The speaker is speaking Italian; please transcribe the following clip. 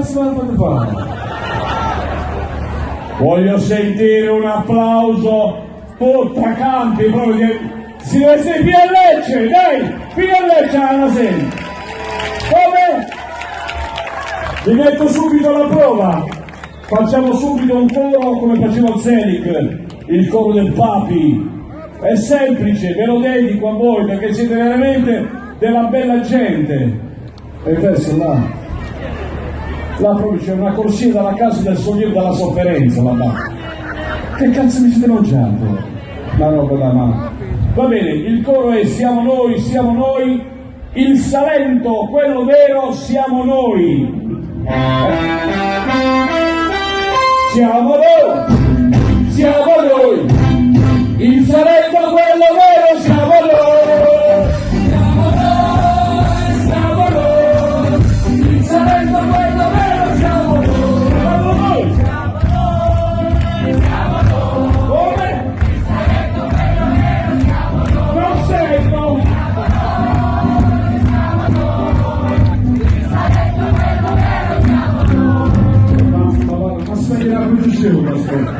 cazzo la fate fare? Voglio sentire un applauso, tutta campi, proprio di... Si deve essere fino a Lecce, dai, fino a Lecce alla sera. Come? Vi metto subito la prova, facciamo subito un coro come faceva il Selig, il coro del Papi. È semplice, ve lo dedico a voi perché siete veramente della bella gente. E adesso là proprio c'è una corsia dalla casa del sollievo dalla sofferenza là. Che cazzo mi siete mangiando? La roba da mano. Va bene, il coro è siamo noi, il Salento, quello vero, siamo noi. Siamo noi, il Salento, quello vero, siamo noi. Siamo noi, il Salento, quello vero, siamo noi. Siamo noi. Come? Il Salento, quello vero, siamo noi. Non sento. Il Salento, quello vero, siamo noi. Ma aspetta, la produzione, aspetta.